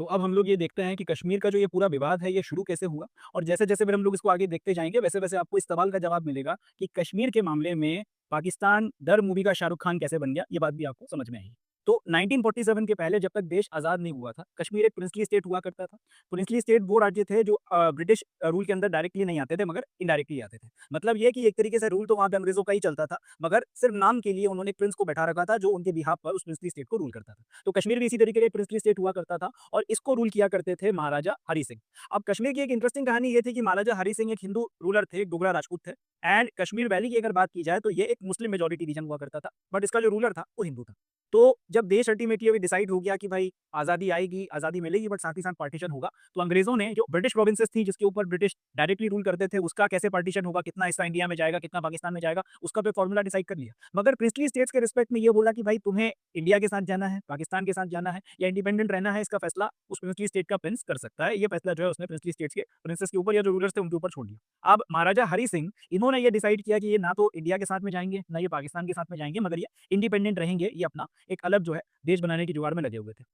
तो अब हम लोग ये देखते हैं कि कश्मीर का जो ये पूरा विवाद है, ये शुरू कैसे हुआ और जैसे-जैसे फिर हम लोग इसको आगे देखते जाएँगे, वैसे-वैसे आपको इस सवाल का जवाब मिलेगा कि कश्मीर के मामले में पाकिस्तान डर मूवी का शाहरुख खान कैसे बन गया, ये बात भी आपको समझ में आएगी। तो 1947 के पहले जब तक देश आज़ाद नहीं हुआ था, कश्मीर एक प्रिंसली स्टेट हुआ करता था। प्रिंसली स्टेट वो राज्य थे जो ब्रिटिश रूल के अंदर डायरेक्टली नहीं आते थे, मगर इनडायरेक्टली आते थे। मतलब ये कि एक तरीके से रूल तो वहाँ पे अंग्रेज़ों का ही चलता था, मगर सिर्फ़ नाम के लिए उन्होंने एक प्रिंस को बैठा रखा था, जो उनके बिहाफ़ पर उस प्रिंसली स्टेट को रूल करता था। तो कश्मीर भी इसी तरीके का एक प्रिंसली स्टेट हुआ करता था और इसको रूल किया करते थे महाराजा हरी सिंह। अब कश्मीर की एक इंटरेस्टिंग कहानी ये थी कि महाराजा हरी सिंह एक हिंदू रूलर थे, डोगरा राजपूत थे एंड कश्मीर वैली की अगर बात की जाए तो ये एक मुस्लिम मेजॉरिटी रीजन हुआ करता था, बट इसका जो रूलर था वो हिंदू था। तो जब देश अल्टीमेटली अभी डिसाइड हो गया कि भाई आज़ादी आएगी, आज़ादी मिलेगी बट साथ ही साथ पार्टीशन होगा, तो अंग्रेज़ों ने जो ब्रिटिश प्रोविंसेस थी जिसके ऊपर ब्रिटिश डायरेक्टली रूल करते थे, उसका कैसे पार्टीशन होगा, कितना हिस्सा इंडिया में जाएगा, कितना पाकिस्तान में जाएगा, उसका तो फॉर्मूला डिसाइड कर लिया। मगर प्रिंसली स्टेट्स के रिस्पेक्ट में ये बोला कि भाई तुम्हें इंडिया के साथ जाना है, पाकिस्तान के साथ जाना है या इंडिपेंडेंट रहना है, इसका फैसला उस प्रिंसली स्टेट का प्रिंस कर सकता है। ये फैसला जो है उसने प्रिंसली स्टेट्स के प्रिंसेस के ऊपर या जो रूलर्स थे उनके ऊपर छोड़ दिया। अब महाराजा हरी सिंह इन्होंने ये डिसाइड किया कि ये ना तो इंडिया के साथ में जाएँगे, ना ये पाकिस्तान के साथ में जाएँगे, मगर ये इंडिपेंडेंट रहेंगे, ये अपना एक अलग जो है देश बनाने की जुगाड़ में लगे हुए थे।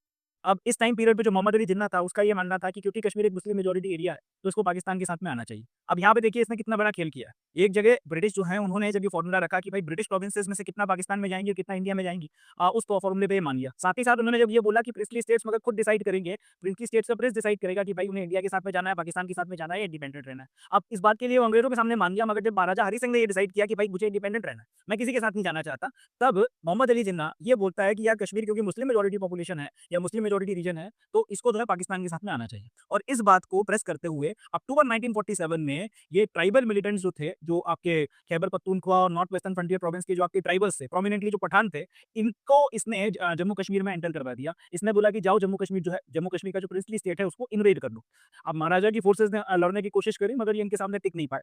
अब इस टाइम पीरियड पे जो मोहम्मद अली जिन्ना था, उसका ये मानना था कि क्योंकि कश्मीर एक मुस्लिम मेजॉरिटी एरिया है, तो इसको पाकिस्तान के साथ में आना चाहिए। अब यहाँ पे देखिए इसने कितना बड़ा खेल किया है। एक जगह ब्रिटिश जो हैं उन्होंने जब ये फॉर्मूला रखा कि भाई ब्रिटिश प्रोविंसेस में से कितना पाकिस्तान में जाएँगे, कितना इंडिया में जाएँगी, उस फॉर्मूले पे ये मान लिया। साथ ही साथ उन्होंने जब ये बोला कि प्रिंसली स्टेट्स मगर खुद डिसाइड करेंगे, प्रिंसली स्टेट्स का प्रिंस डिसाइड करेगा कि भाई उन्हें इंडिया के साथ में जाना है, पाकिस्तान के साथ में जाना है या इंडिपेंडेंट रहना है। अब इस बात के लिए वो अंग्रेज़ों के सामने मान गया, मगर जब महाराजा हरी सिंह ने ये डिसाइड किया कि भाई मुझे इंडिपेंडेंट रहना है, मैं किसी के साथ नहीं जाना चाहता, तब मोहम्मद अली जिन्ना ये बोलता है कि यार कश्मीर क्योंकि मुस्लिम मेजॉरिटी पॉपुलेशन है या मुस्लिम मेजॉरिटी रीजन है, तो इसको जो है पाकिस्तान के साथ में आना चाहिए। और इस बात को प्रेस करते हुए अक्टूबर 1947 में ये ट्राइबल मिलिटेंट्स जो थे, जो आपके खैबर पख्तूनख्वा और नॉर्थ वेस्टर्न फ्रंटियर प्रोविंस के जो आपके ट्राइबल्स थे, प्रोमिनेंटली जो पठान थे, इनको इसने जम्मू कश्मीर में एंटर करवा दिया। इसने बोला कि जाओ जम्मू कश्मीर जो है, जम्मू कश्मीर का जो प्रिंसली स्टेट है उसको इन्वेड कर लो। अब महाराजा की फोर्सेस ने लड़ने की कोशिश करी, मगर ये इनके सामने टिक नहीं पाए।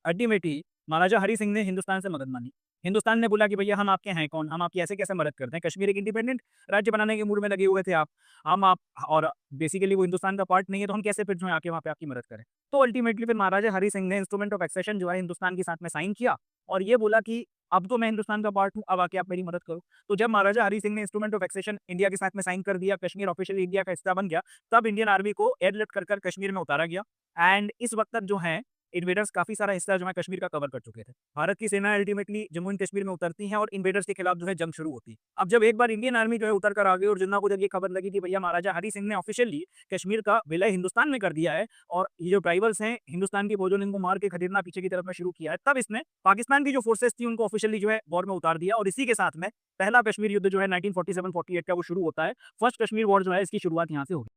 अल्टीमेटली महाराजा हरी सिंह ने हिंदुस्तान से मदद मांगी। हिंदुस्तान ने बोला कि भैया हम आपके हैं कौन? हम आपकी ऐसे कैसे मदद करते हैं? कश्मीर एक इंडिपेंडेंट राज्य बनाने के मूड में लगे हुए थे आप। हम आप और बेसिकली वो हिंदुस्तान का पार्ट नहीं है, तो हम कैसे फिर जो है आके वहाँ पे आपकी मदद करें? तो अल्टीमेटली फिर महाराजा हरी सिंह ने इंस्ट्रूमेंट ऑफ एक्सेशन जो है हिंदुस्तान के साथ में साइन किया और ये बोला कि अब तो मैं हिंदुस्तान का पार्ट हूँ, अब आके आप मेरी मदद करो। तो जब महाराजा हरी सिंह ने इंस्ट्रूमेंट ऑफ एक्सेशन इंडिया के साथ में साइन कर दिया, कश्मीर ऑफिशियली इंडिया का हिस्सा बन गया, तब इंडियन आर्मी को एयरलिफ्ट कर कश्मीर में उतारा गया एंड इस वक़्त तक जो है इन्वेडर्स काफ़ी सारा हिस्सा जो है कश्मीर का कवर कर चुके थे। भारत की सेना अल्टीमेटली जम्मू एंड कश्मीर में उतरती हैं और इन्वेडर्स के खिलाफ जो है जंग शुरू होती है। अब जब एक बार इंडियन आर्मी जो है उतर कर आ गई और जिन्ना को जब ये खबर लगी कि भैया महाराजा हरी सिंह ने ऑफिशियली कश्मीर का विलय हिंदुस्तान में कर दिया है और ये जो ट्राइबल्स हैं हिंदुस्तान की फौजों ने इनको मार के खदेड़ना पीछे की तरफ में शुरू किया है, तब इसने पाकिस्तान की जो फोर्सेस थी उनको ऑफिशियली जो है वॉर में उतार दिया और इसी के साथ में पहला कश्मीर युद्ध जो है 1947-48 का वो शुरू होता है। फर्स्ट कश्मीर वॉर जो है इसकी शुरुआत यहाँ से होगी।